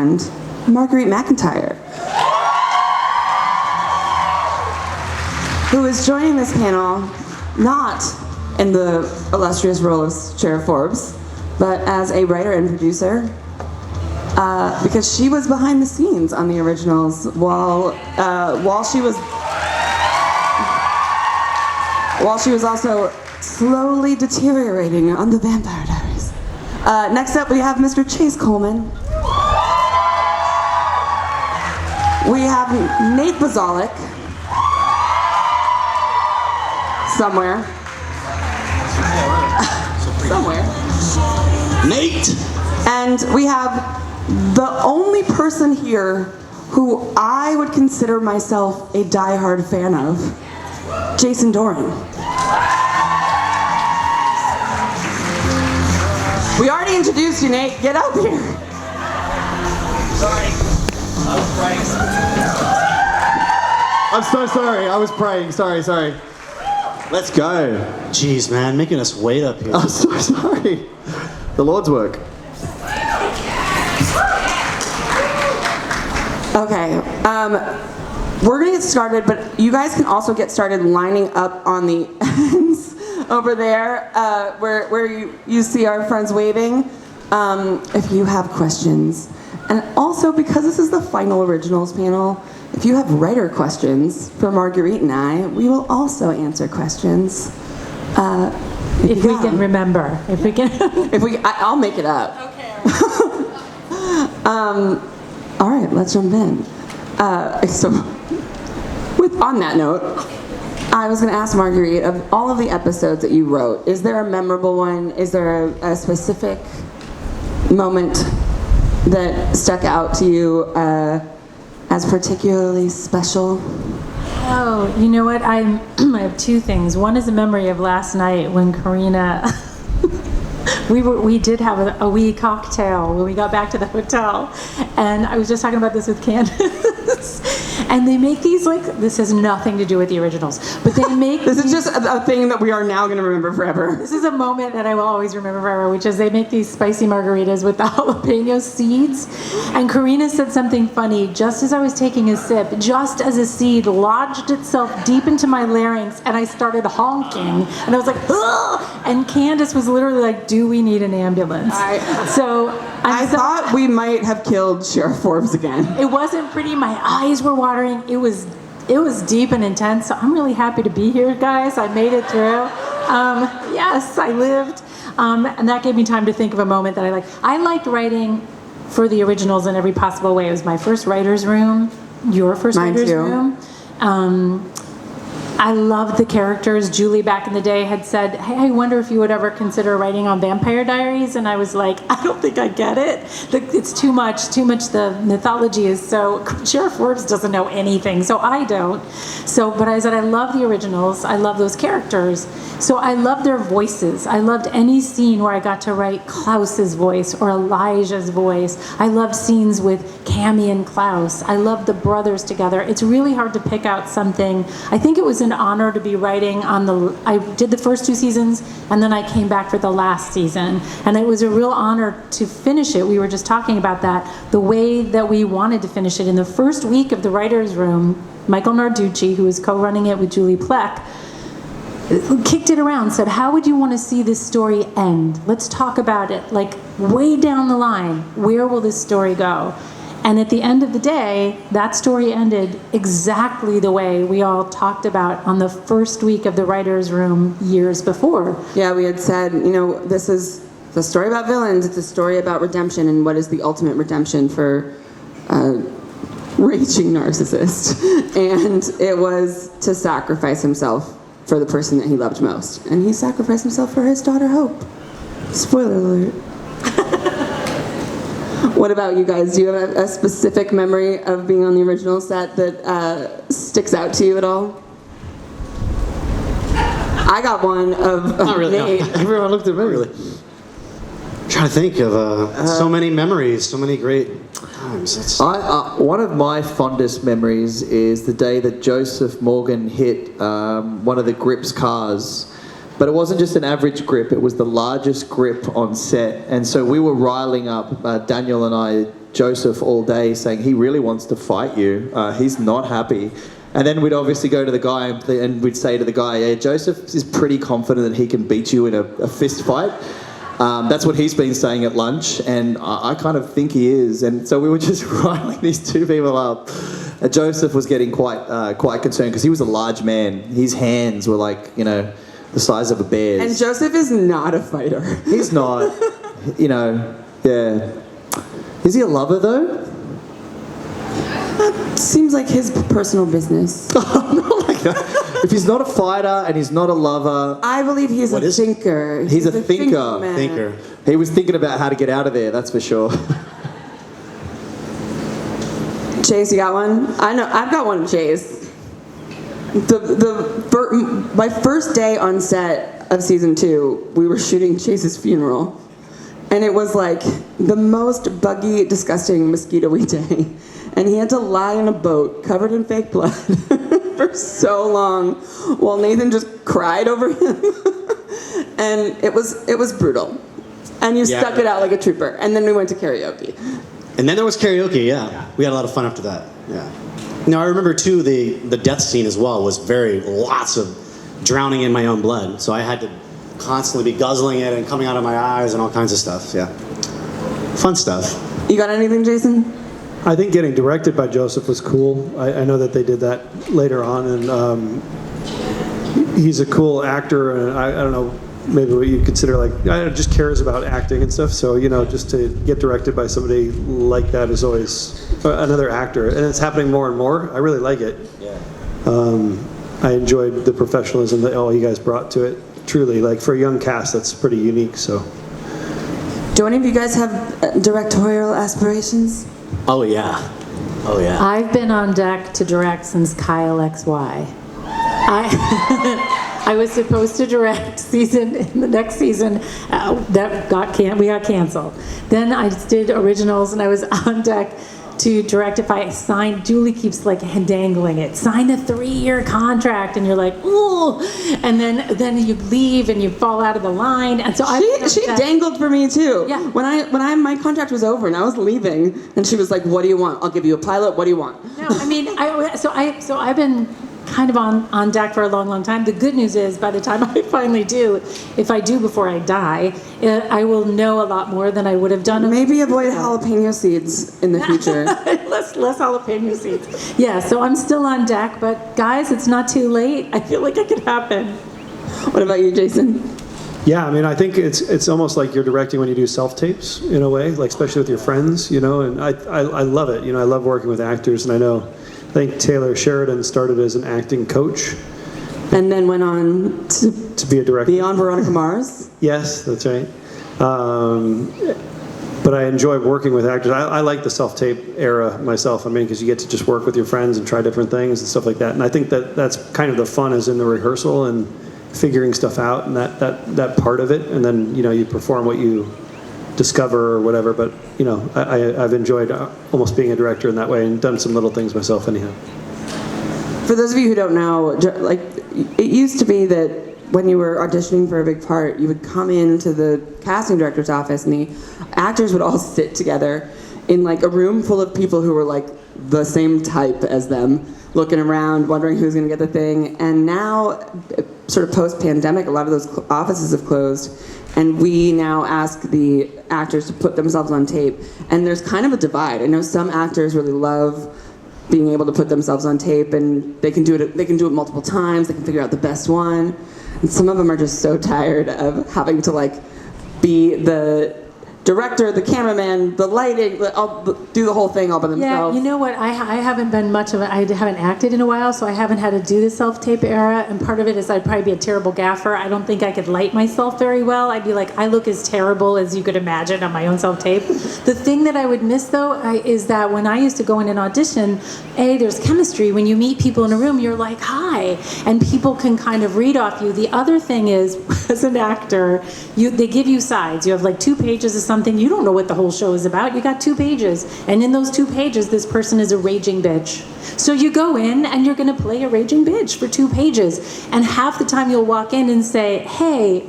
friend, Marguerite MacIntyre, who is joining this panel not in the illustrious role of Sheriff Forbes, but as a writer and producer, because she was behind the scenes on the originals while she was also slowly deteriorating on the Vampire Diaries. Next up, we have Mr. Chase Coleman. We have Nate Buzolic. Somewhere. Nate! And we have the only person here who I would consider myself a diehard fan of, Jason Dohring. We already introduced you, Nate. Get up here. Sorry. I was praying. I'm so sorry. I was praying. Sorry. Let's go. Jeez, man, making us wait up here. I'm so sorry. The Lord's work. Okay, we're gonna get started, but you guys can also get started lining up on the ends over there, where you see our friends waving, if you have questions. And also, because this is the final originals panel, if you have writer questions for Marguerite and I, we will also answer questions. If we can remember. If we can. I'll make it up. Okay. All right, let's jump in. On that note, I was going to ask Marguerite, of all of the episodes that you wrote, is there a memorable one? Is there a specific moment that stuck out to you as particularly special? Oh, you know what? I have two things. One is a memory of last night when Carina, we did have a wee cocktail when we got back to the hotel, and I was just talking about this with Candace. And they make these, like, this has nothing to do with the originals, but they make this is just a thing that we are now going to remember forever. This is a moment that I will always remember forever, which is they make these spicy margaritas with the jalapeno seeds. And Carina said something funny just as I was taking a sip, just as a seed lodged itself deep into my larynx, and I started honking. And I was like, ugh! And Candace was literally like, do we need an ambulance? I thought we might have killed Sheriff Forbes again. It wasn't pretty. My eyes were watering. It was deep and intense. So I'm really happy to be here, guys. I made it through. Yes, I lived. And that gave me time to think of a moment that I liked. I liked writing for the originals in every possible way. It was my first writer's room, your first writer's room. I loved the characters. Julie back in the day had said, hey, I wonder if you would ever consider writing on Vampire Diaries. And I was like, I don't think I get it. It's too much. The mythology is so, Sheriff Forbes doesn't know anything, so I don't. But I said, I love the originals. I love those characters. So I loved their voices. I loved any scene where I got to write Klaus's voice or Elijah's voice. I loved scenes with Cammy and Klaus. I loved the brothers together. It's really hard to pick out something. I think it was an honor to be writing I did the first 2 seasons, and then I came back for the last season. And it was a real honor to finish it. We were just talking about that, the way that we wanted to finish it. In the first week of the writer's room, Michael Narducci, who was co-running it with Julie Plec, kicked it around, said, how would you want to see this story end? Let's talk about it, like way down the line. Where will this story go? And at the end of the day, that story ended exactly the way we all talked about on the first week of the writer's room years before. Yeah, we had said, this is the story about villains. It's a story about redemption, and what is the ultimate redemption for a raging narcissist. And it was to sacrifice himself for the person that he loved most. And he sacrificed himself for his daughter, Hope. Spoiler alert. What about you guys? Do you have a specific memory of being on the original set that sticks out to you at all? I got one of Not really. Nate. No. Everyone looked at me. Really. I'm trying to think of so many memories, so many great times. One of my fondest memories is the day that Joseph Morgan hit one of the Grip's cars But it wasn't just an average grip, it was the largest grip on set. And so we were riling up, Daniel and I, Joseph, all day saying, he really wants to fight you. He's not happy. And then we'd obviously go to the guy and we'd say to the guy, yeah, Joseph is pretty confident that he can beat you in a fist fight. That's what he's been saying at lunch, and I kind of think he is. And so we were just riling these two people up. Joseph was getting quite concerned because he was a large man. His hands were like, the size of a bear's. And Joseph is not a fighter. He's not, yeah. Is he a lover though? That seems like his personal business. Not like that. If he's not a fighter and he's not a lover, I believe he's a thinker. He's a thinker. Man. Thinker. He was thinking about how to get out of there, that's for sure. Chase, you got one? I know, I've got one, Chase. My first day on set of season 2, we were shooting Chase's funeral. And it was like the most buggy, disgusting, mosquito-y day. And he had to lie in a boat covered in fake blood for so long while Nathan just cried over him. And it was brutal. And you stuck it out like a trooper. And then we went to karaoke. And then there was karaoke, yeah. We had a lot of fun after that, yeah. Now I remember too, the death scene as well was lots of drowning in my own blood. So I had to constantly be guzzling it and coming out of my eyes and all kinds of stuff, yeah. Fun stuff. You got anything, Jason? I think getting directed by Joseph was cool. I know that they did that later on, and he's a cool actor, and I don't know, maybe what you consider just cares about acting and stuff. So, just to get directed by somebody like that is always another actor, and it's happening more and more. I really like it. Yeah. I enjoyed the professionalism that all you guys brought to it. Truly, for a young cast, that's pretty unique. So, Do any of you guys have directorial aspirations? Oh yeah. Oh yeah. I've been on deck to direct since Kyle XY. I was supposed to direct the next season we got canceled. Then I did originals and I was on deck to direct if I signed. Julie keeps dangling it. Sign a 3-year contract, and you're like, ooh, and then you leave and you fall out of the line. And so she dangled for me too. Yeah. When my contract was over and I was leaving, and she was like, "What do you want? I'll give you a pilot. What do you want?" No, I mean, I've been kind of on deck for a long, long time. The good news is, by the time I finally do, if I do before I die, I will know a lot more than I would have done. Maybe avoid jalapeno seeds in the future. less jalapeno seeds. Yeah, so I'm still on deck, but guys, it's not too late. I feel like it could happen. What about you, Jason? Yeah, I mean, I think it's almost like you're directing when you do self-tapes, in a way, especially with your friends, and I love it. I love working with actors, and I think Taylor Sheridan started as an acting coach. And then went on to be a director. Beyond Veronica Mars? Yes, that's right. But I enjoy working with actors. I like the self-tape era myself. Because you get to just work with your friends and try different things and stuff like that. And I think that's kind of the fun is in the rehearsal and figuring stuff out and that part of it. And then, you perform what you discover or whatever. But, I've enjoyed almost being a director in that way and done some little things myself anyhow. For those of you who don't know, it used to be that when you were auditioning for a big part, you would come into the casting director's office and the actors would all sit together in a room full of people who were the same type as them, looking around, wondering who's going to get the thing. And now, sort of post-pandemic, a lot of those offices have closed, and we now ask the actors to put themselves on tape. And there's kind of a divide. I know some actors really love being able to put themselves on tape, and they can do it multiple times. They can figure out the best one. And some of them are just so tired of having to be the director, the cameraman, the lighting, do the whole thing all by themselves. Yeah, you know what? I haven't been much of a, I haven't acted in a while, so I haven't had to do the self-tape era, and part of it is I'd probably be a terrible gaffer. I don't think I could light myself very well. I'd be I look as terrible as you could imagine on my own self-tape. The thing that I would miss, though, is that when I used to go in an audition, there's chemistry. When you meet people in a room, you're like, hi, and people can kind of read off you. The other thing is, as an actor, they give you sides. You have 2 pages of something, you don't know what the whole show is about. You got 2 pages. And in those 2 pages, this person is a raging bitch. So you go in and you're going to play a raging bitch for 2 pages. And half the time you'll walk in and say, hey,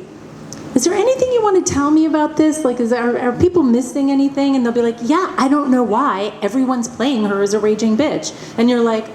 is there anything you want to tell me about this? Like, are people missing anything? And they'll be like, yeah, I don't know why. Everyone's playing her as a raging bitch. And you're like,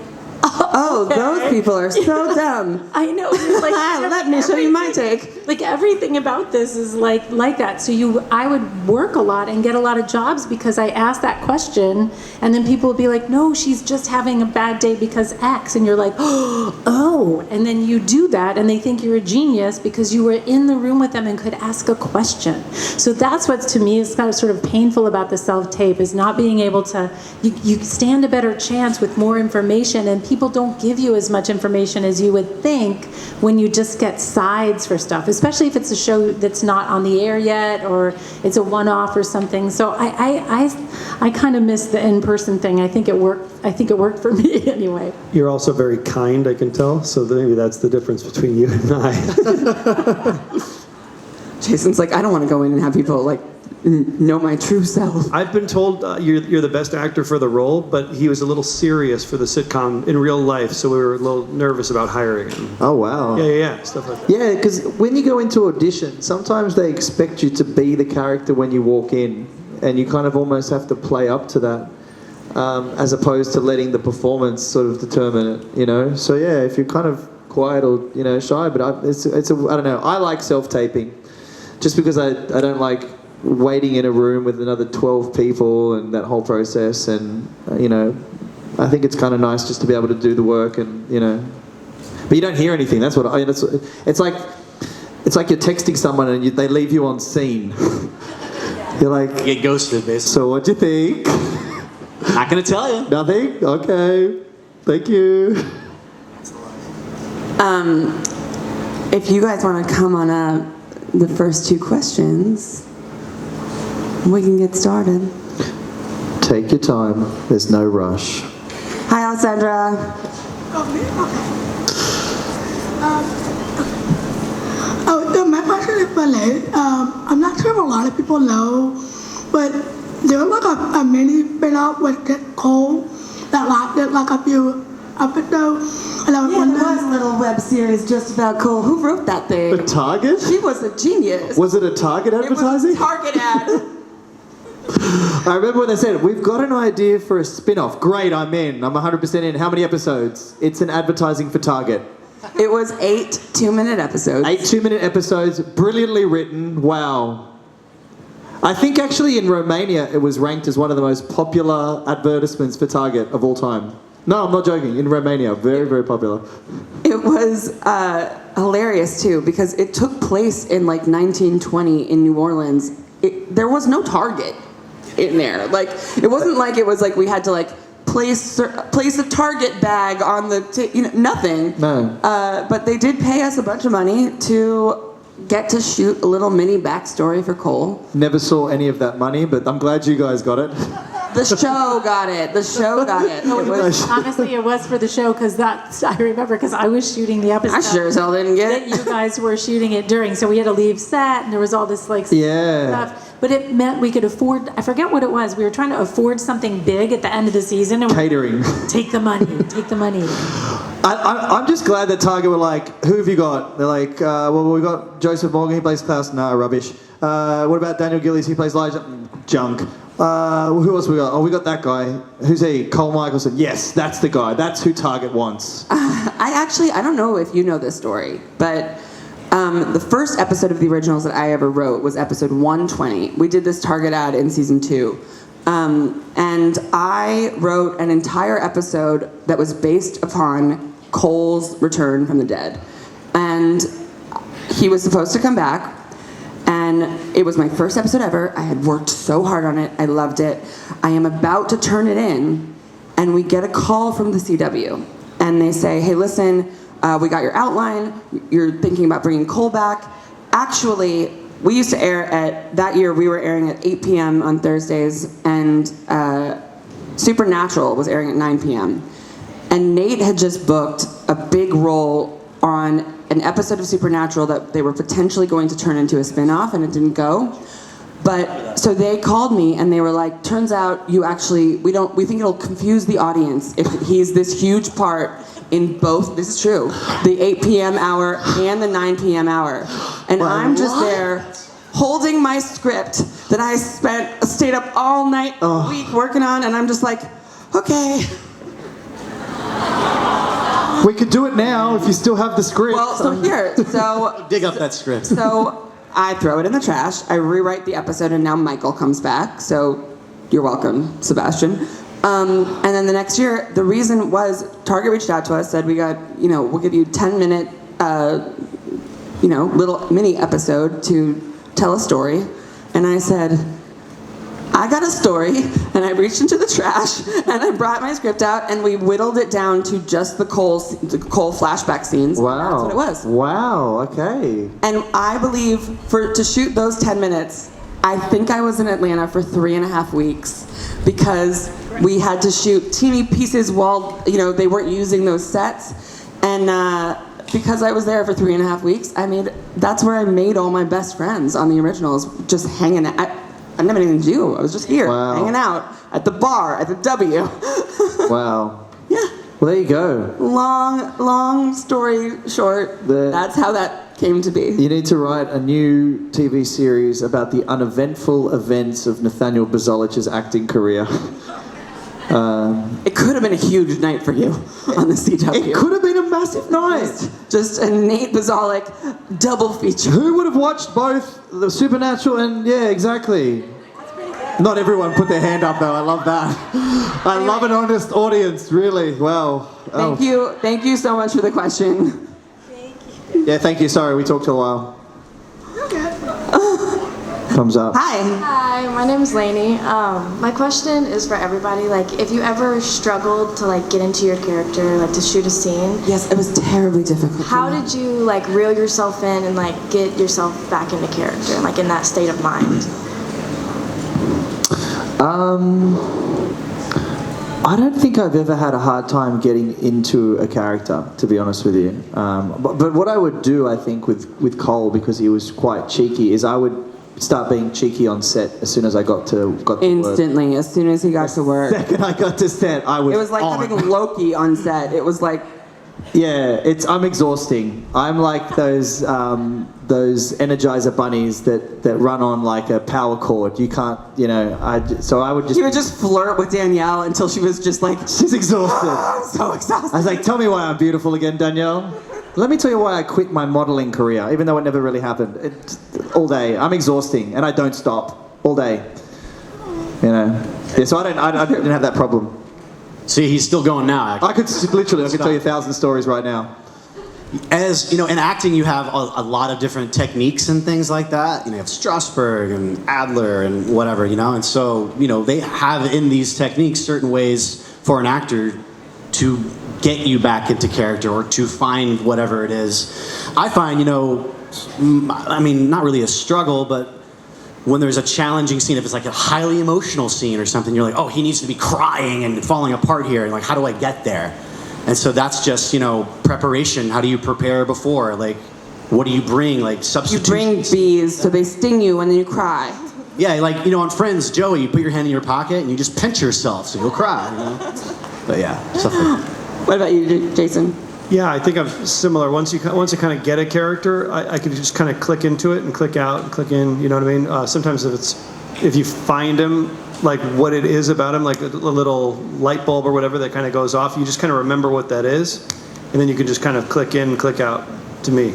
Oh, okay. those people are so dumb. I know. You're like, Let me show you my take. Like everything about this is like that. So I would work a lot and get a lot of jobs because I asked that question, and then people would be like, no, she's just having a bad day because X, and you're like, oh, and then you do that, and they think you're a genius because you were in the room with them and could ask a question. So that's what to me is kind of sort of painful about the self-tape, is not being able to. You stand a better chance with more information, and people don't give you as much information as you would think when you just get sides for stuff, especially if it's a show that's not on the air yet or it's a one-off or something. So I kind of miss the in-person thing. I think it worked for me anyway. You're also very kind, I can tell, so maybe that's the difference between you and I. Jason's like, I don't want to go in and have people like know my true self. I've been told you're the best actor for the role, but he was a little serious for the sitcom in real life, so we were a little nervous about hiring him. Oh, wow. Yeah, stuff like that. Yeah, because when you go into audition, sometimes they expect you to be the character when you walk in, and you kind of almost have to play up to that, as opposed to letting the performance sort of determine it, you know? So yeah, if you're kind of quiet or, you know, shy, but I don't know, I like self-taping, just because I don't like waiting in a room with another 12 people and that whole process, and you know, I think it's kind of nice just to be able to do the work, and you know, but you don't hear anything. That's what it's like you're texting someone and they leave you on scene. You're like, You get ghosted, basically. so what'd you think? Not gonna tell you. Nothing? Okay, thank you. If you guys want to come on up, the first 2 questions, we can get started. Take your time, there's no rush. Hi, Alessandra. My question is related. I'm not sure if a lot of people know, but there was like a mini spin-off with Cole that lasted like a few episodes. And I was Yeah, there was a wondering, little web series just about Cole. Who wrote that thing? A Target? She was a genius. Was it a Target It was advertising? a Target ad. I remember when they said, we've got an idea for a spin-off. Great, I'm in. I'm 100% in. How many episodes? It's an advertising for Target. It was 8 2-minute episodes. 8 2-minute episodes, brilliantly written. Wow. I think actually in Romania it was ranked as one of the most popular advertisements for Target of all time. No, I'm not joking. In Romania, very, very popular. It was hilarious too, because it took place in like 1920 in New Orleans. There was no Target in there. Like, it wasn't like it was like we had to like place a Target bag on the nothing. No. But they did pay us a bunch of money to get to shoot a little mini backstory for Cole. Never saw any of that money, but I'm glad you guys got it. The show got it. The show got it. It was, Honestly, it was for the show because I remember because I was shooting the episode. I sure as hell didn't get That it. you guys were shooting it during, so we had to leave set, and there was all this like stuff. But it meant we could afford. I forget what it was. We were trying to afford something big at the end of the season. And Catering. Take the money. Take the money. I'm just glad that Target were like, who have you got? They're like, well, we got Joseph Morgan, he plays Klaus. No, rubbish. What about Daniel Gillies, he plays Elijah? Junk. Who else we got? Oh, we got that guy. Who's he? Cole Michelson. Yes, that's the guy. That's who Target wants. I don't know if you know this story, but the first episode of the originals that I ever wrote was episode 120. We did this Target ad in season 2. And I wrote an entire episode that was based upon Cole's return from the dead. And he was supposed to come back. And it was my first episode ever. I had worked so hard on it. I loved it. I am about to turn it in, and we get a call from the CW. And they say, hey, listen, we got your outline. You're thinking about bringing Cole back. Actually, we used to air that year we were airing at 8 p.m. on Thursdays, and Supernatural was airing at 9 p.m. And Nate had just booked a big role on an episode of Supernatural that they were potentially going to turn into a spin-off, and it didn't go. But so they called me and they were like, turns out we think it'll confuse the audience if he's this huge part in both, this is true, the 8 p.m. hour and the 9 p.m. hour. And I'm just there holding my script that I stayed up all night, a week working on, and I'm just like, okay. We could do it now if you still have the script. Well, so Dig up that script. So I throw it in the trash, I rewrite the episode, and now Michael comes back. So you're welcome, Sebastian. And then the next year, the reason was Target reached out to us, said we'll give you 10-minute, little mini episode to tell a story. And I said, I got a story, and I reached into the trash, and I brought my script out, and we whittled it down to just the Cole flashback scenes. Wow. That's what it was. Wow, okay. And I believe to shoot those 10 minutes, I think I was in Atlanta for 3.5 weeks because we had to shoot teeny pieces while, they weren't using those sets. And because I was there for 3.5 weeks, that's where I made all my best friends on the originals, just hanging out. I didn't have anything to do. I was just here, hanging out at the bar, at the W. Wow. Yeah. Well, there you go. Long story short, that's how that came to be. You need to write a new TV series about the uneventful events of Nathaniel Buzolic's acting career. It could have been a huge night for you on the CW. It could have been a massive night. Just a Nate Buzolic double feature. Who would have watched both the Supernatural and exactly. Not everyone put their hand up though. I love that. I love an honest audience. Really. Wow. Thank you so much for the question. Yeah, thank you. Sorry, we talked a while. Okay. Thumbs up. Hi. Hi, my name is Lainey. My question is for everybody. If you ever struggled to get into your character, to shoot a scene. Yes, it was terribly difficult. How did you reel yourself in and get yourself back into character and in that state of mind? I don't think I've ever had a hard time getting into a character, to be honest with you. But what I would do, I think, with Cole, because he was quite cheeky, is I would start being cheeky on set as soon as I got to instantly, as soon as he got to work. The second I got to set, I was It was like on. having Loki on set. It was like... Yeah, I'm exhausting. I'm like those Energizer bunnies that run on a power cord. You can't, so I would just... He would just flirt with Danielle until she was just like... She's exhausted. I'm so exhausted. I was like, tell me why I'm beautiful again, Danielle. Let me tell you why I quit my modeling career, even though it never really happened. All day. I'm exhausting, and I don't stop. All day. Yeah, so I didn't have that problem. See, he's still going now, actually. I could tell you 1,000 stories right now. As in acting, you have a lot of different techniques and things like that. You have Strasberg and Adler and whatever, and so they have in these techniques certain ways for an actor to get you back into character or to find whatever it is. I find, not really a struggle, but when there's a challenging scene, if it's a highly emotional scene or something, you're like, oh, he needs to be crying and falling apart here, and how do I get there? And so that's just, preparation. How do you prepare before? What do you bring? Substitutions? You bring bees, so they sting you and then you cry. Yeah, on Friends, Joey, you put your hand in your pocket and you just pinch yourself, so you'll cry, But yeah, stuff like that. What about you, Jason? Yeah, I think I'm similar. Once you kind of get a character, I can just kind of click into it and click out and click in. You know what I mean? Sometimes if you find him, what it is about him, a little light bulb or whatever that kind of goes off, you just kind of remember what that is, and then you can just kind of click in, click out. To me.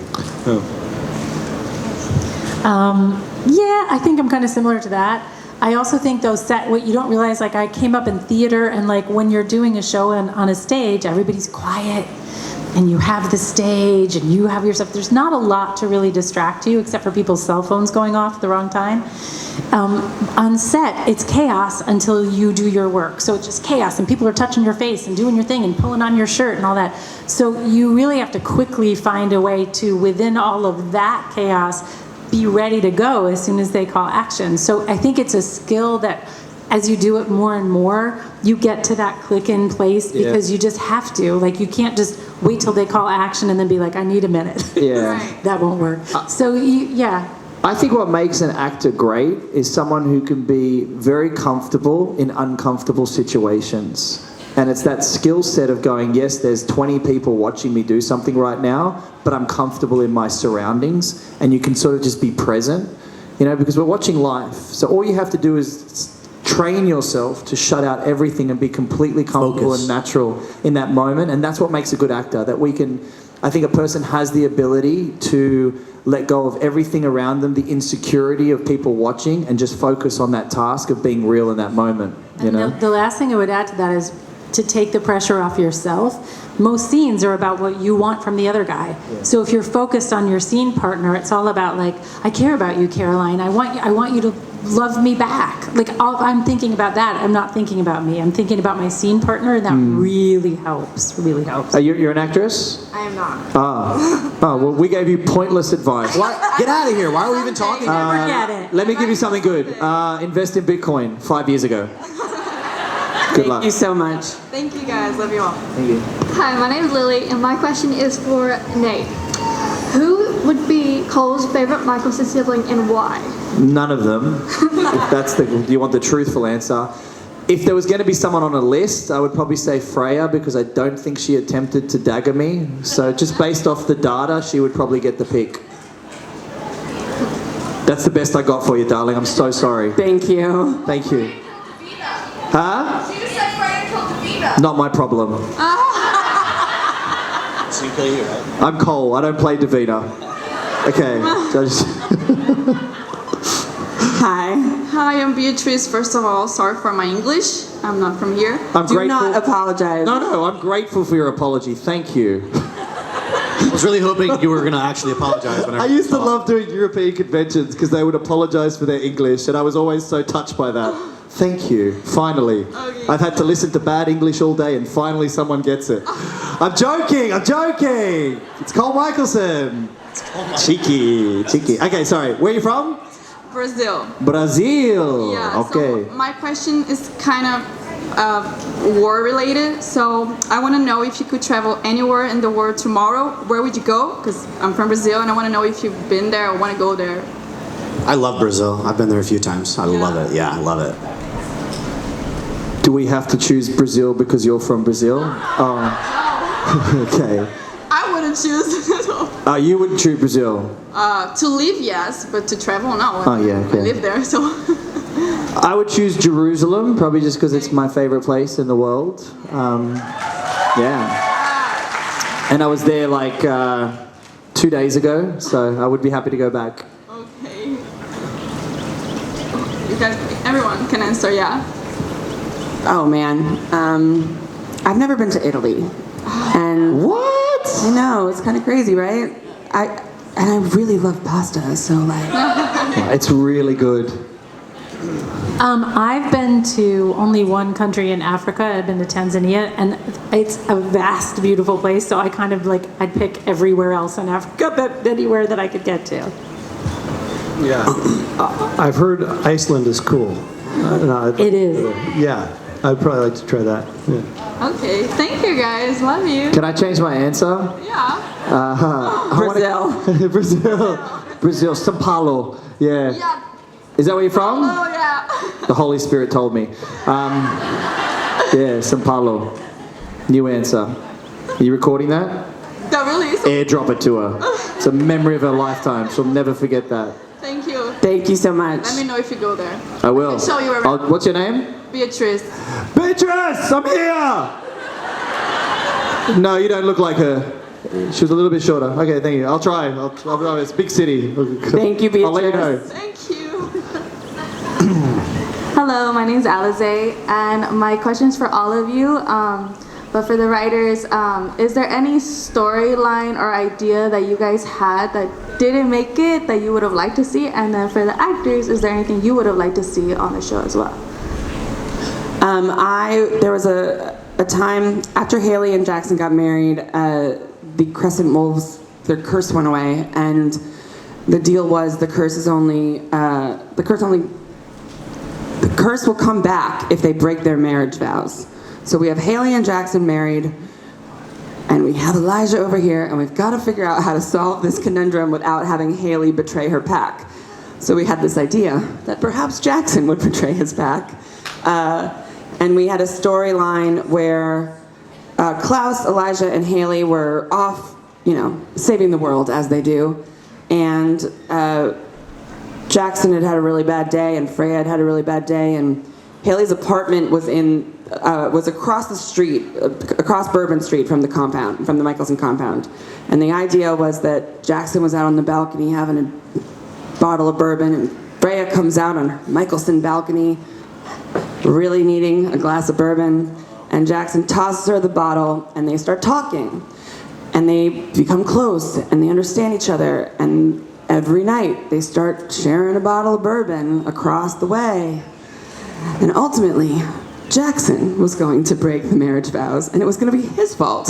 Yeah, I think I'm kind of similar to that. I also think what you don't realize, I came up in theater, and when you're doing a show on a stage, everybody's quiet, and you have the stage, and you have your stuff. There's not a lot to really distract you, except for people's cell phones going off at the wrong time. On set, it's chaos until you do your work. So it's just chaos, and people are touching your face and doing your thing and pulling on your shirt and all that. So you really have to quickly find a way to, within all of that chaos, be ready to go as soon as they call action. So I think it's a skill that, as you do it more and more, you get to that click in place because you just have to. You can't just wait till they call action and then be like, I need a minute. Yeah. That won't work. So I think what makes an actor great is someone who can be very comfortable in uncomfortable situations. And it's that skill set of going, yes, there's 20 people watching me do something right now, but I'm comfortable in my surroundings, and you can sort of just be present, you know, because we're watching live. So all you have to do is train yourself to shut out everything and be completely comfortable Focus. and natural in that moment. And that's what makes a good actor, that we can, I think a person has the ability to let go of everything around them, the insecurity of people watching, and just focus on that task of being real in that moment, you know? The last thing I would add to that is to take the pressure off yourself. Most scenes are about what you want from the other guy. Yeah. So if you're focused on your scene partner, it's all about like, I care about you, Caroline. I want you to love me back. Like I'm thinking about that. I'm not thinking about me. I'm thinking about my scene partner, and that really helps. Really helps. You're an actress? I am not. Oh, well, we gave you pointless advice. Why, get out of here. Why are we even talking? Never get it. Let me give you something good. Invest in Bitcoin 5 years ago. Good luck. Thank you so much. Thank you guys. Love you all. Thank you. Hi, my name is Lily, and my question is for Nate. Who would be Cole's favorite Michelson sibling and why? None of them. If that's do you want the truthful answer? If there was going to be someone on a list, I would probably say Freya, because I don't think she attempted to dagger me. So just based off the data, she would probably get the pick. That's the best I got for you, darling. I'm so sorry. Thank you. Thank you. Huh? She just said Freya killed Davina. Not my problem. So you kill you, right? I'm Cole. I don't play Davina. Okay. Hi. Hi, I'm Beatrice. First of all, sorry for my English. I'm not from here. I'm Do grateful. not apologize. No, I'm grateful for your apology. Thank you. I was really hoping you were going to actually apologize. Whenever I used to love doing European conventions because they would apologize for their English, and I was always so touched by that. Thank you. Finally. Okay. I've had to listen to bad English all day, and finally someone gets it. I'm joking. It's Cole Michelson. Cheeky. Okay, sorry. Where are you from? Brazil. Brazil. Yeah. Okay. So my question is kind of war related. So I want to know if you could travel anywhere in the world tomorrow, where would you go? Because I'm from Brazil, and I want to know if you've been there or want to go there. I love Brazil. I've been there a few times. I love it. Yeah, I love it. Do we have to choose Brazil because you're from Brazil? Oh. Okay. I wouldn't choose You wouldn't choose Brazil. to live, yes, but to travel, no. Oh, yeah, okay. I live there, so. I would choose Jerusalem, probably just because it's my favorite place in the world. Yeah. And I was there like 2 days ago, so I would be happy to go back. Okay. You guys, everyone can answer, yeah. Oh man, I've never been to Italy, and What? I know it's kind of crazy, right? I really love pasta, so like. It's really good. I've been to only one country in Africa. I've been to Tanzania, and it's a vast, beautiful place. So I kind of like, I'd pick everywhere else in Africa, but anywhere that I could get to. Yeah. I've heard Iceland is cool. It is. Yeah. I'd probably like to try that. Yeah. Okay, thank you guys, love you. Can I change my answer? Yeah. Brazil. Brazil, São Paulo. Yeah. Yeah. Is that where you're from? Oh, yeah. The Holy Spirit told me. Yeah, São Paulo. New answer. Are you recording that? That really is. Airdrop it to her. It's a memory of her lifetime. She'll never forget that. Thank you. Thank you so much. Let me know if you go there. I will. I'll show you around. What's your name? Beatrice. Beatrice, I'm here! No, you don't look like her. She was a little bit shorter. Okay, thank you. I'll try. It's a big city. Thank you, Beatrice. I'll let you know. Thank you. Hello, my name is Alize, and my question is for all of you. But for the writers, is there any storyline or idea that you guys had that didn't make it that you would have liked to see? And then for the actors, is there anything you would have liked to see on the show as well? There was a time after Haley and Jackson got married, the Crescent Wolves, their curse went away, and the deal was the curse will come back if they break their marriage vows. So we have Haley and Jackson married, and we have Elijah over here, and we've got to figure out how to solve this conundrum without having Haley betray her pack. So we had this idea that perhaps Jackson would betray his pack. And we had a storyline where Klaus, Elijah, and Haley were off, saving the world as they do. And Jackson had a really bad day, and Freya had a really bad day, and Haley's apartment was across the street, across Bourbon Street from the compound, from the Michelson compound. And the idea was that Jackson was out on the balcony having a bottle of bourbon, and Freya comes out on Michelson balcony, really needing a glass of bourbon, and Jackson tosses her the bottle, and they start talking. And they become close, and they understand each other, and every night they start sharing a bottle of bourbon across the way. And ultimately, Jackson was going to break the marriage vows, and it was going to be his fault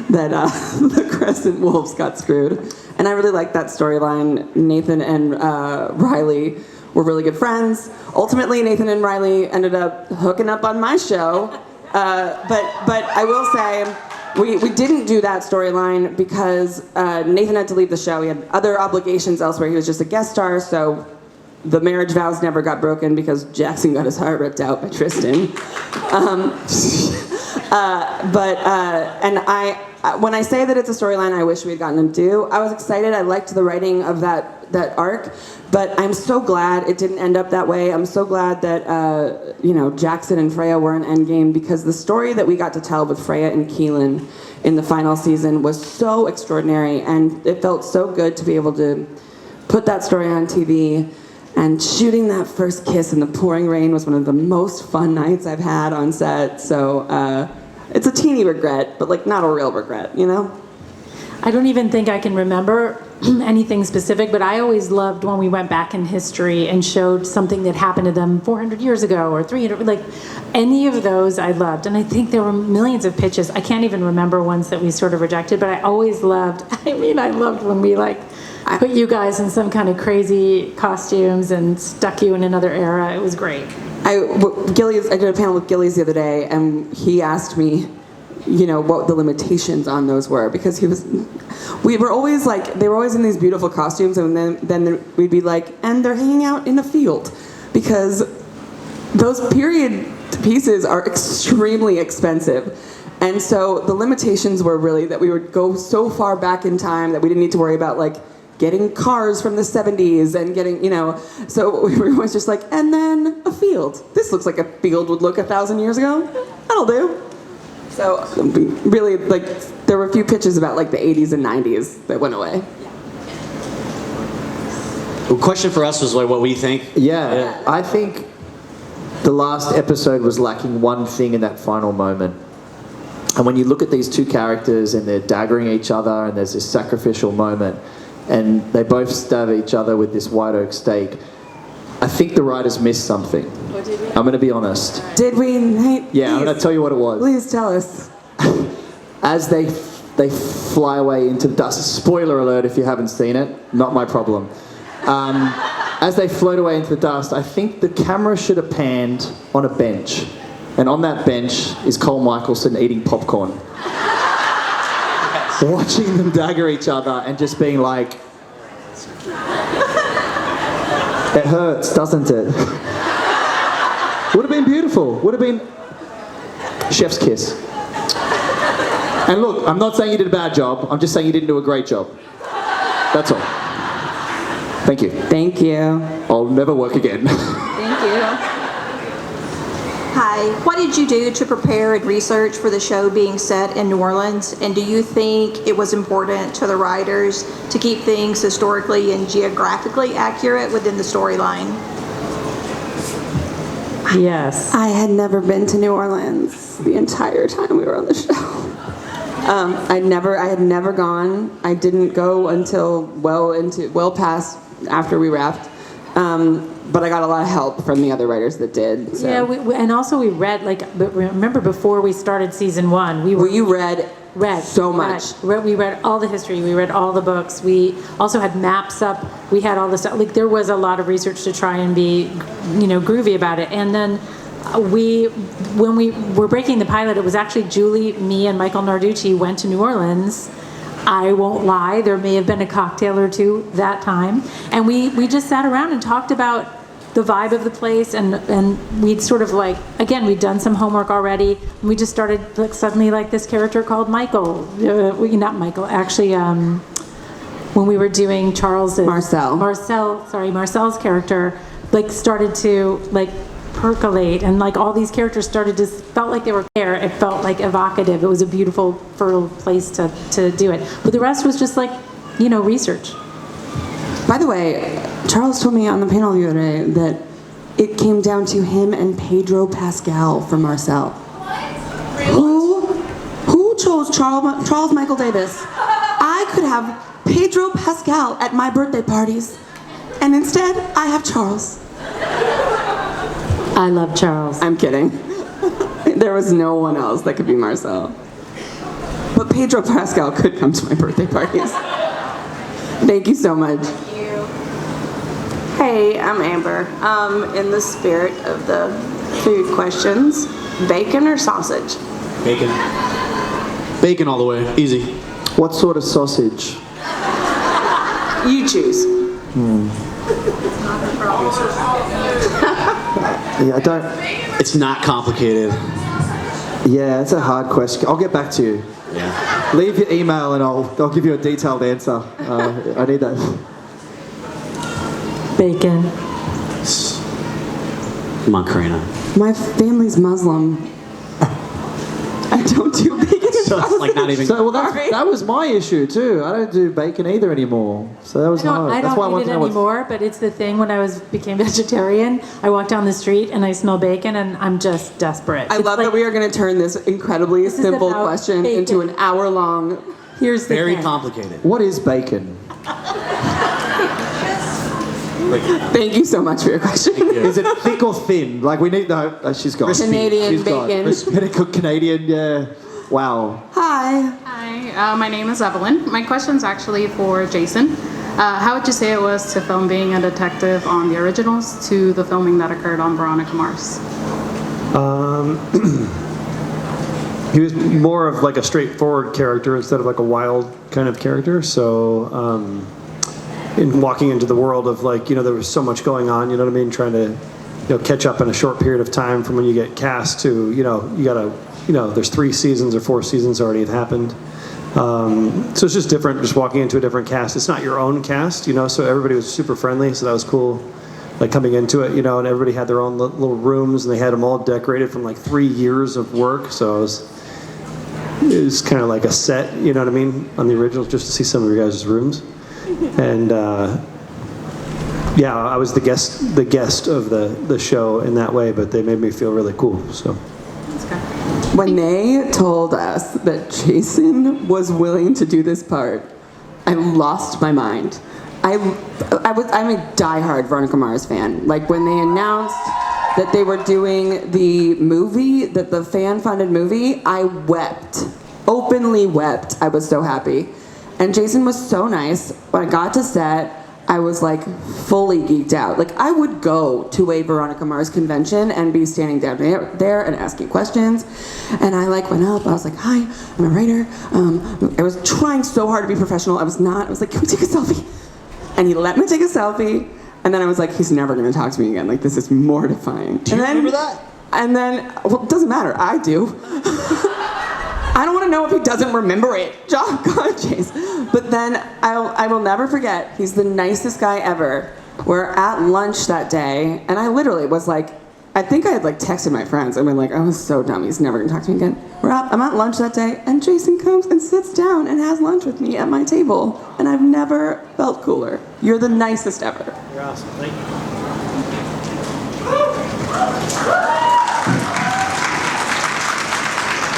that the Crescent Wolves got screwed. And I really liked that storyline. Nathan and Riley were really good friends. Ultimately, Nathan and Riley ended up hooking up on my show. But I will say, we didn't do that storyline because Nathan had to leave the show. He had other obligations elsewhere. He was just a guest star, so the marriage vows never got broken because Jackson got his heart ripped out by Tristan. When I say that it's a storyline I wish we had gotten to do, I was excited. I liked the writing of that arc, but I'm so glad it didn't end up that way. I'm so glad that Jackson and Freya were in Endgame, because the story that we got to tell with Freya and Keelan in the final season was so extraordinary, and it felt so good to be able to put that story on TV. And shooting that first kiss in the pouring rain was one of the most fun nights I've had on set. So it's a teeny regret, but not a real regret, I don't even think I can remember anything specific, but I always loved when we went back in history and showed something that happened to them 400 years ago or 300, any of those I loved. And I think there were millions of pitches. I can't even remember ones that we sort of rejected, but I always loved, I loved when we put you guys in some kind of crazy costumes and stuck you in another era. It was great. I did a panel with Gillies the other day, and he asked me, what the limitations on those were, because they were always in these beautiful costumes, and then we'd be like, and they're hanging out in a field, because those period pieces are extremely expensive. And so the limitations were really that we would go so far back in time that we didn't need to worry about getting cars from the 70s and getting, so we were always just and then a field. This looks like a field would look 1,000 years ago. That'll do. So really, there were a few pitches about the 80s and 90s that went away. The question for us was what we think. Yeah, I think the last episode was lacking one thing in that final moment. And when you look at these two characters and they're daggering each other and there's this sacrificial moment, and they both stab each other with this white oak stake, I think the writers missed something. I'm going to be honest. Did we? Yeah, I'm going to tell you what it was. Please tell us. As they fly away into the dust, spoiler alert if you haven't seen it, not my problem. As they float away into the dust, I think the camera should have panned on a bench. And on that bench is Cole Michelson eating popcorn. Watching them dagger each other and just being like, it hurts, doesn't it? Would have been beautiful. Would have been chef's kiss. And look, I'm not saying you did a bad job. I'm just saying you didn't do a great job. That's all. Thank you. Thank you. I'll never work again. Thank you. Hi, what did you do to prepare and research for the show being set in New Orleans? And do you think it was important to the writers to keep things historically and geographically accurate within the storyline? Yes. I had never been to New Orleans the entire time we were on the show. I had never gone. I didn't go until well past after we wrapped. But I got a lot of help from the other writers that did. So. Yeah, and also we read, but remember before we started season 1, you read so much. We read all the history, we read all the books, we also had maps up, we had all this stuff, there was a lot of research to try and be, groovy about it. And then when we were breaking the pilot, it was actually Julie, me, and Michael Narducci went to New Orleans I won't lie, there may have been a cocktail or two that time. And we just sat around and talked about the vibe of the place, and we'd sort of like, again, we'd done some homework already, and we just started like suddenly like this character called Michael. Not Michael, actually, when we were doing Marcel's character, like started to like percolate, and like all these characters started to felt like they were there. It felt like evocative. It was a beautiful, fertile place to do it. But the rest was just like, research. By the way, Charles told me on the panel the other day that it came down to him and Pedro Pascal for Marcel. Who chose Charles Michael Davis? I could have Pedro Pascal at my birthday parties, and instead I have Charles. I love Charles. I'm kidding. There was no one else that could be Marcel. But Pedro Pascal could come to my birthday parties. Thank you so much. Hey, I'm Amber. In the spirit of the food questions, bacon or sausage? Bacon. Bacon all the way. Easy. What sort of sausage? You choose. Yeah, I don't. It's not complicated. Yeah, it's a hard question. I'll get back to you. Yeah. Leave your email and I'll give you a detailed answer. I need that. Bacon. Come on, Carina. My family's Muslim. I don't do bacon. So it's like not even. So that was my issue too. I don't do bacon either anymore. So that was hard. I That's why I don't wanted eat to it know anymore, but it's the thing when I became vegetarian, I walk down the street and I smell bacon and I'm just desperate. I love that we are going to turn this incredibly simple about question bacon. into an hour-long. Here's the Very thing. complicated. What is bacon? Thank you so much for your question. Is it thick or thin? Like we need no. She's gone. Canadian She's bacon. Gone. Canadian. Yeah. Wow. Hi. Hi, my name is Evelyn. My question's actually for Jason. How would you say it was to film being a detective on the originals to the filming that occurred on Veronica Mars? He was more of like a straightforward character instead of like a wild kind of character. So in walking into the world of like, there was so much going on, you know what I mean? Trying to, catch up in a short period of time from when you get cast to, you gotta, there's 3 seasons or 4 seasons already have happened. So it's just different, just walking into a different cast. It's not your own cast, so everybody was super friendly, so that was cool. Like coming into it, and everybody had their own little rooms, and they had them all decorated from like 3 years of work, so it was kind of like a set, you know what I mean, on the original, just to see some of your guys' rooms. And yeah, I was the guest of the show in that way, but they made me feel really cool. So when they told us that Jason was willing to do this part, I lost my mind. I'm a diehard Veronica Mars fan. Like when they announced that they were doing the movie, that the fan-funded movie, I wept, openly wept. I was so happy. And Jason was so nice. When I got to set, I was like fully geeked out. Like I would go to a Veronica Mars convention and be standing down there and asking questions. And I like went up, I was like, hi, I'm a writer. I was trying so hard to be professional. I was not. I was like, can we take a selfie? And he let me take a selfie. And then I was like, he's never gonna talk to me again. Like this is mortifying. Do you remember that? And then, well, it doesn't matter, I do. I don't want to know if he doesn't remember it. God, Chase. But then I will never forget, he's the nicest guy ever. We're at lunch that day, and I literally was like, I think I had like texted my friends. I mean, like, I was so dumb, he's never gonna talk to me again. I'm at lunch that day, and Jason comes and sits down and has lunch with me at my table. And I've never felt cooler. You're the nicest ever. You're awesome. Thank you.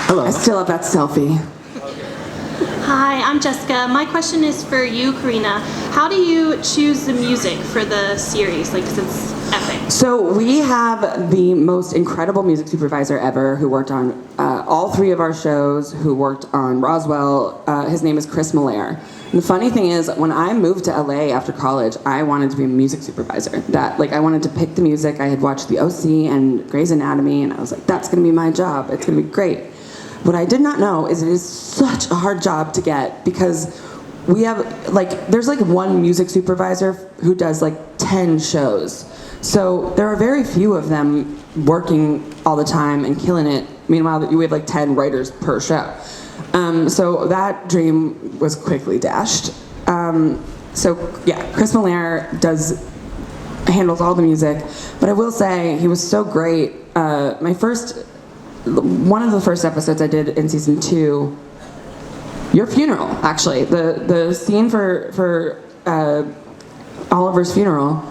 Hello. I still have that selfie. Hi, I'm Jessica. My question is for you, Carina. How do you choose the music for the series? Like, 'cause it's epic. So we have the most incredible music supervisor ever who worked on all 3 of our shows, who worked on Roswell. His name is Chris Malaire. And the funny thing is, when I moved to LA after college, I wanted to be a music supervisor. I wanted to pick the music. I had watched The OC and Grey's Anatomy, and I was like, that's gonna be my job. It's gonna be great. what I did not know is it is such a hard job to get because we have there's one music supervisor who does 10 shows. So there are very few of them working all the time and killing it. Meanwhile, we have 10 writers per show. So that dream was quickly dashed. So yeah, Chris Miller handles all the music, but I will say he was so great. One of the first episodes I did in season 2, your funeral, actually, the scene for Oliver's funeral,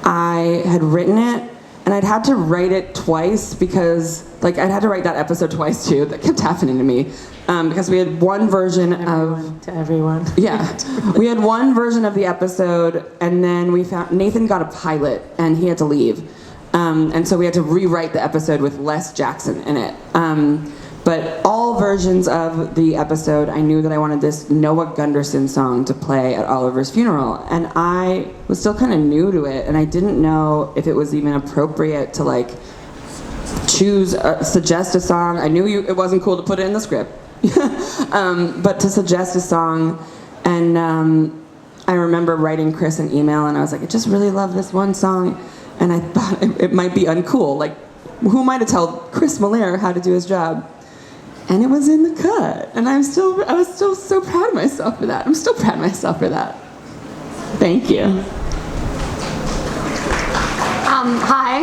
I had written it, and I'd had to write it twice because, I'd had to write that episode twice too. That kept happening to me because we had one version to everyone. Yeah, we had one version of the episode, and then we found Nathan got a pilot, and he had to leave, and so we had to rewrite the episode with less Jackson in it. But all versions of the episode, I knew that I wanted this Noah Gunderson song to play at Oliver's funeral. And I was still kind of new to it, and I didn't know if it was even appropriate to suggest a song. I knew it wasn't cool to put it in the script, but to suggest a song. And I remember writing Chris an email, and I was like, I just really love this one song. And I thought it might be uncool. Who am I to tell Chris Miller how to do his job? And it was in the cut, and I was still so proud of myself for that. I'm still proud of myself for that. Thank you. Hi,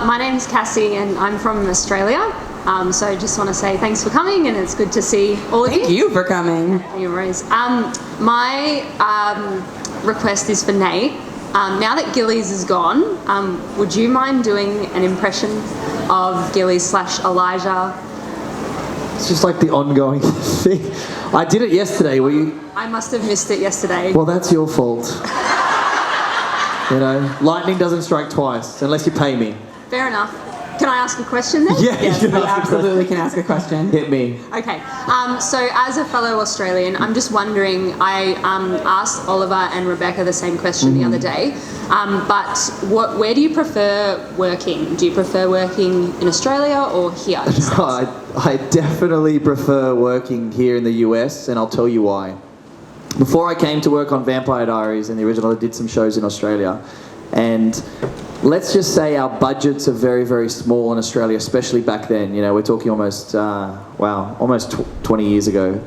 my name's Cassie, and I'm from Australia. So I just want to say thanks for coming, and it's good to see all of you. Thank you for coming. No worries. My request is for Nate. Now that Gillies is gone, would you mind doing an impression of Gillies / Elijah? It's just the ongoing thing. I did it yesterday. I must have missed it yesterday. Well, that's your fault. Lightning doesn't strike twice unless you pay me. Fair enough. Can I ask a question then? Yeah, yes, you absolutely can ask a question. Hit me. Okay. So as a fellow Australian, I'm just wondering, I asked Oliver and Rebecca the same question the other day, but where do you prefer working? Do you prefer working in Australia or here? I definitely prefer working here in the US, and I'll tell you why. Before I came to work on Vampire Diaries in the original, I did some shows in Australia, and let's just say our budgets are very, very small in Australia, especially back then. We're talking almost 20 years ago.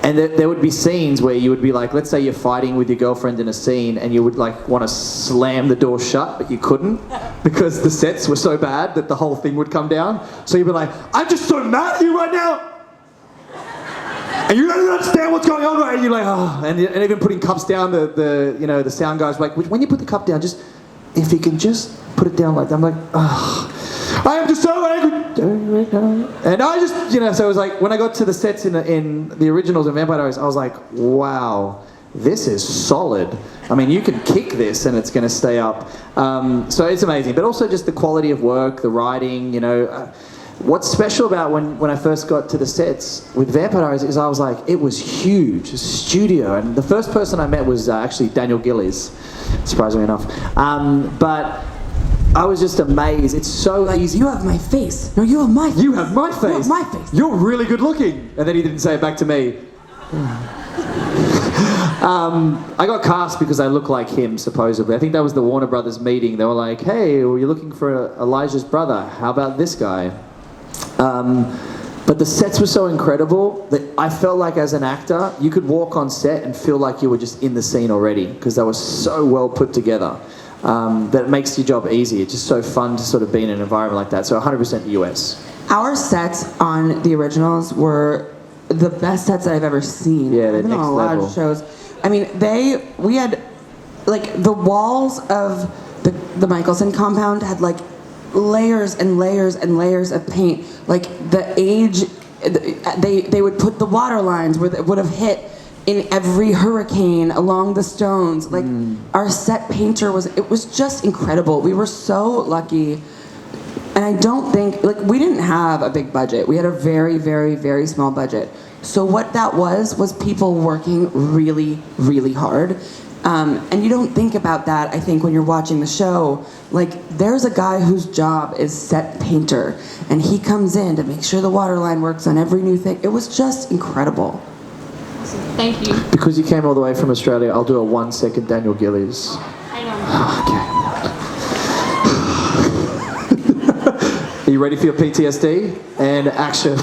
And there would be scenes where you would be let's say you're fighting with your girlfriend in a scene, and you would want to slam the door shut, but you couldn't because the sets were so bad that the whole thing would come down. So you'd be like, I'm just so mad at you right now. And you don't even understand what's going on, right? And you're like, oh, and even putting cups down, the sound guys were like, when you put the cup down, if you can just put it down like that. I'm like, oh, I am just so angry. And I just, so it was when I got to the sets in the originals of Vampire Diaries, I was like, wow, this is solid. I mean, you can kick this and it's going to stay up. So it's amazing. But also just the quality of work, the writing, what's special about when I first got to the sets with Vampire Diaries is I was like, it was huge, a studio. And the first person I met was actually Daniel Gillies, surprisingly enough. But I was just amazed. It's so easy. You have my face. No, you have my face. You have my face. You have my face. You're really good looking. And then he didn't say it back to me. I got cast because I look like him, supposedly. I think that was the Warner Brothers meeting. They were like, hey, well, you're looking for Elijah's brother. How about this guy? But the sets were so incredible that I felt like as an actor, you could walk on set and feel like you were just in the scene already because they were so well put together that it makes your job easy. It's just so fun to sort of be in an environment like that. So 100% US. Our sets on the originals were the best sets that I've ever seen. Yeah, they're I've been on next a lot level. of shows. I mean, we had the walls of the Michelson compound had layers and layers and layers of paint. The age, they would put the water lines where it would have hit in every hurricane along the stones. Our set painter it was just incredible. We were so lucky. And I don't think, we didn't have a big budget. We had a very, very, very small budget. So what that was people working really, really hard. And you don't think about that, I think, when you're watching the show. Like, there's a guy whose job is set painter, and he comes in to make sure the water line works on every new thing. It was just incredible. Thank you. Because you came all the way from Australia, I'll do a 1-second Daniel Gillies. Hang on. Are you ready for your PTSD? And action.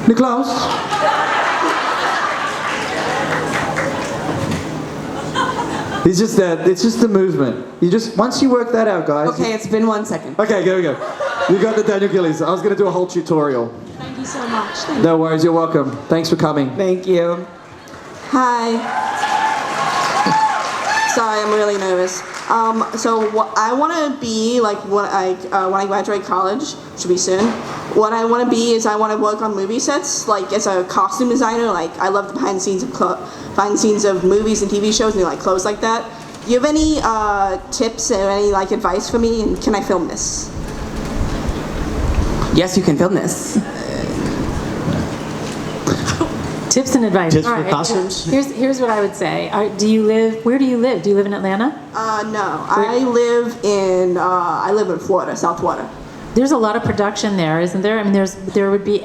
Niklaus. It's just the movement. Once you work that out, guys. Okay, it's been 1 second. Okay, there we go. You got the Daniel Gillies. I was going to do a whole tutorial. Thank you so much. No worries, you're welcome. Thanks for coming. Thank you. Hi. Sorry, I'm really nervous. I want to be like when I graduate college, which will be soon. What I want to be is I want to work on movie sets, like as a costume designer. Like I love the behind the scenes of movies and TV shows and like clothes like that. Do you have any tips or any like advice for me? And can I film this? Yes, you can film this. Tips and advice. Tips All for right. costumes? Here's what I would say. Where do you live? Do you live in Atlanta? No, I live in Florida, South Florida. There's a lot of production there, isn't there? I mean, there would be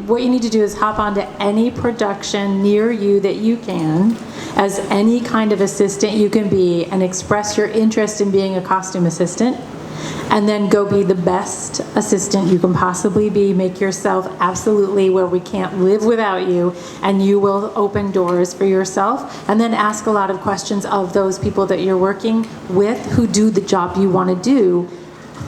what you need to do is hop onto any production near you that you can, as any kind of assistant you can be, and express your interest in being a costume assistant, and then go be the best assistant you can possibly be. Make yourself absolutely where we can't live without you, and you will open doors for yourself. And then ask a lot of questions of those people that you're working with who do the job you want to do.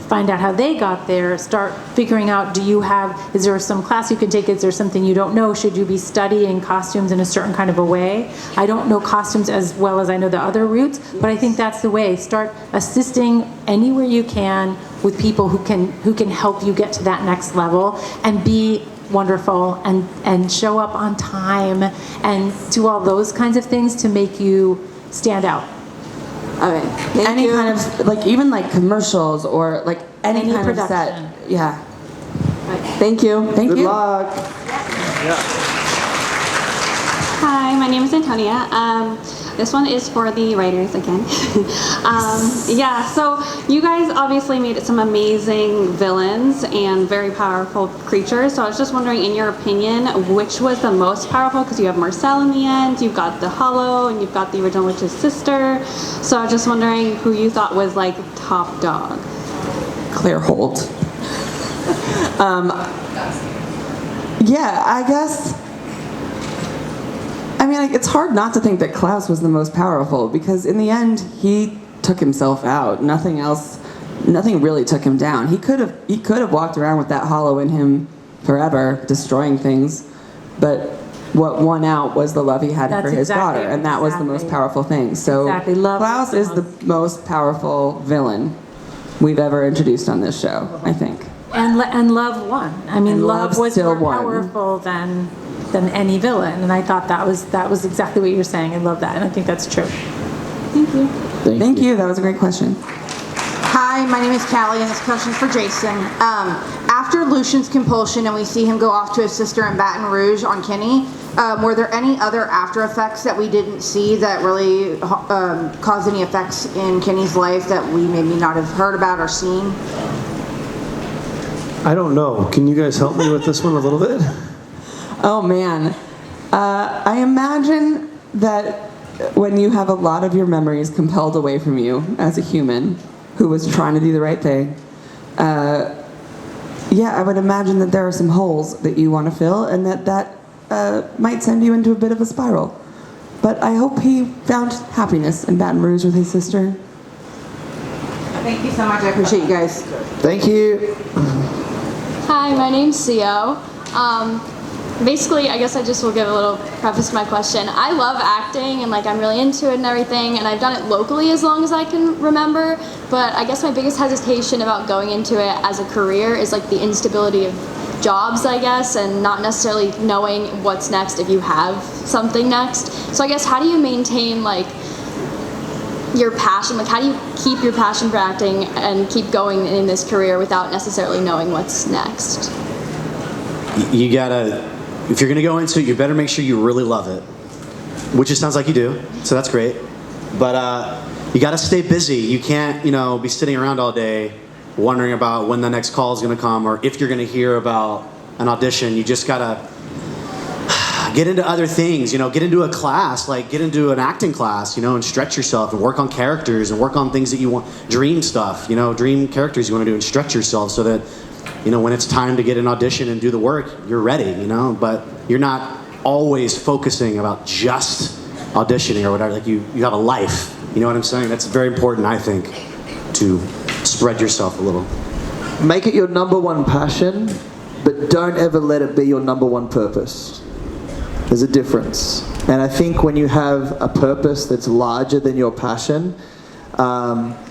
Find out how they got there. Start figuring out, is there some class you can take? Is there something you don't know? Should you be studying costumes in a certain kind of a way? I don't know costumes as well as I know the other routes, but I think that's the way. Start assisting anywhere you can with people who can help you get to that next level, and be wonderful and show up on time and do all those kinds of things to make you stand out. Okay. Any kind of, like, even like commercials or like any kind production. of set. Yeah. Thank you. Thank you. Good luck. Hi, my name is Antonia. This one is for the writers again. So you guys obviously made some amazing villains and very powerful creatures. So I was just wondering, in your opinion, which was the most powerful? Because you have Marcel in the end, you've got the Hollow, and you've got the original witch's sister. So I was just wondering who you thought was like top dog. Claire Holt. Yeah, I guess. I mean, like, it's hard not to think that Klaus was the most powerful, because in the end, he took himself out. Nothing really took him down. He could have walked around with that hollow in him forever, destroying things, but what won out was the love he had for his daughter, and that was the most powerful thing. So Klaus is the most powerful villain we've ever introduced on this show, I think. And love won. I mean, And love was still more won. powerful than any villain, and I thought that was exactly what you're saying. I love that, and I think that's true. Thank you. Thank you. That was a great question. Hi, my name is Callie, and this question's for Jason. After Lucian's compulsion and we see him go off to his sister in Baton Rouge on Kenny, were there any other after effects that we didn't see that really caused any effects in Kenny's life that we maybe not have heard about or seen? I don't know. Can you guys help me with this one a little bit? Oh man, I imagine that when you have a lot of your memories compelled away from you as a human who was trying to do the right thing, I would imagine that there are some holes that you want to fill, and that might send you into a bit of a spiral. But I hope he found happiness in Baton Rouge with his sister. Thank you so much. I appreciate you guys. Thank you. Hi, my name's Sio. Basically, I guess I just will give a little preface to my question. I love acting, and like I'm really into it and everything, and I've done it locally as long as I can remember, but I guess my biggest hesitation about going into it as a career is like the instability of jobs, I guess, and not necessarily knowing what's next if you have something next. So I guess, how do you maintain like your passion? Like, how do you keep your passion for acting and keep going in this career without necessarily knowing what's next? You gotta, if you're gonna go into it, you better make sure you really love it. which it sounds like you do, so that's great. But you got to stay busy. You can't, be sitting around all day wondering about when the next call is going to come or if you're going to hear about an audition. You just got to get into other things, get into a class, like get into an acting class, and stretch yourself and work on characters and work on things that you want, dream stuff, dream characters you want to do and stretch yourself so that, when it's time to get an audition and do the work, you're ready, but you're not always focusing about just auditioning or whatever. Like you have a life, you know what I'm saying? That's very important, I think, to spread yourself a little. Make it your number one passion, but don't ever let it be your number one purpose. There's a difference. And I think when you have a purpose that's larger than your passion,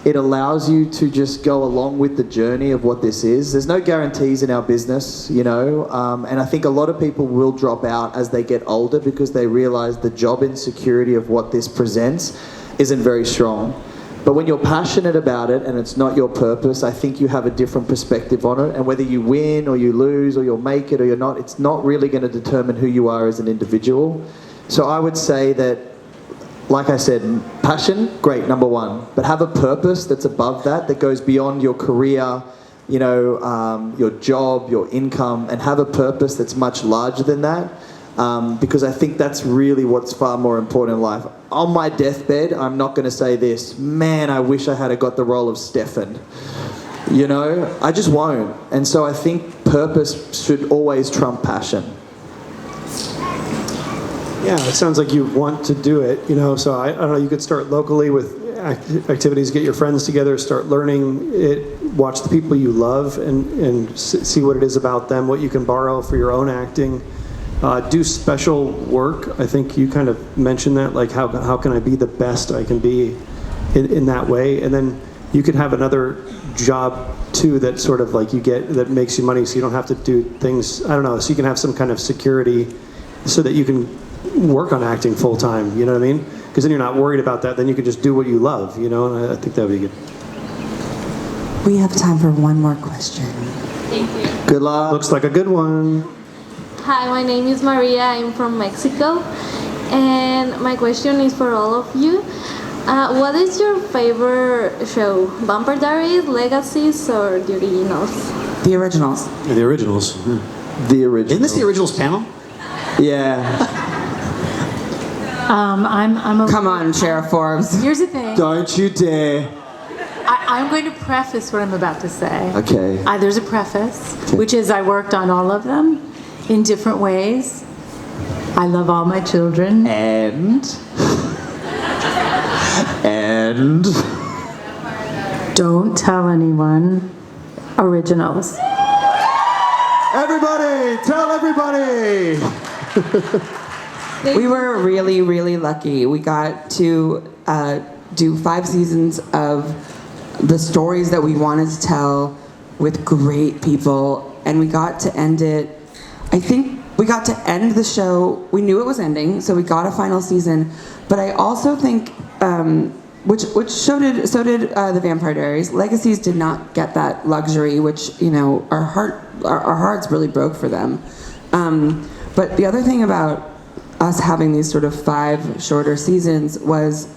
it allows you to just go along with the journey of what this is. There's no guarantees in our business, and I think a lot of people will drop out as they get older because they realize the job insecurity of what this presents isn't very strong. But when you're passionate about it and it's not your purpose, I think you have a different perspective on it. And whether you win or you lose or you'll make it or you're not, it's not really going to determine who you are as an individual. So I would say that, like I said, passion, great, number one. But have a purpose that's above that goes beyond your career, your job, your income, and have a purpose that's much larger than that. Because I think that's really what's far more important in life. On my deathbed, I'm not going to say this, man, I wish I had got the role of Stefan. I just won't. And so I think purpose should always trump passion. Yeah, it sounds like you want to do it, so I don't know, you could start locally with activities, get your friends together, start learning it, watch the people you love and see what it is about them, what you can borrow for your own acting. Do special work. I think you kind of mentioned that, like how can I be the best I can be in that way? And then you could have another job too that sort of like you get that makes you money so you don't have to do things, I don't know, so you can have some kind of security so that you can work on acting full time, you know what I mean? Because then you're not worried about that, then you can just do what you love, and I think that would be good. We have time for one more question. Thank you. Good luck. Looks like a good one. Hi, my name is Maria. I'm from Mexico. And my question is for all of you. What is your favorite show? Vampire Diaries, Legacies, or the originals? The originals. Yeah, the originals. The originals. Isn't this the originals panel? Yeah. Come on, Sheriff Forbes. Here's the thing. Don't you dare. I'm going to preface what I'm about to say. Okay. There's a preface, which is I worked on all of them in different ways. I love all my children. And don't tell anyone. Originals. Everybody, tell everybody. We were really, really lucky. We got to do 5 seasons of the stories that we wanted to tell with great people, and we got to end it. I think we got to end the show. We knew it was ending, so we got a final season. But I also think, which so did the Vampire Diaries. Legacies did not get that luxury, which our hearts really broke for them. But the other thing about us having these sort of 5 shorter seasons was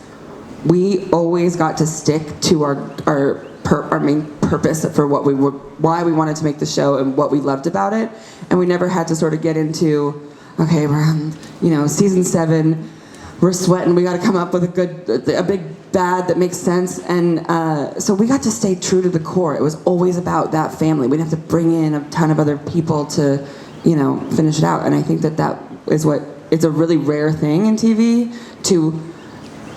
we always got to stick to our main purpose for why we wanted to make the show and what we loved about it, and we never had to sort of get into, okay, we're on, season 7, we're sweating, we got to come up with a big bad that makes sense, and so we got to stay true to the core. It was always about that family. We didn't have to bring in a ton of other people to, finish it out, and I think that is what. It's a really rare thing in TV to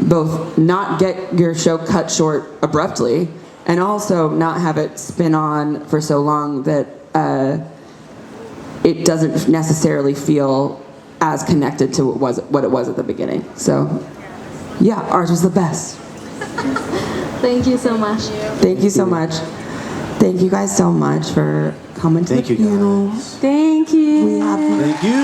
both not get your show cut short abruptly and also not have it spin on for so long that it doesn't necessarily feel as connected to what it was at the beginning. So, yeah, ours was the best. Thank you so much. Thank you so much. Thank you guys so much for coming to the panel. Thank you. We have Thank you.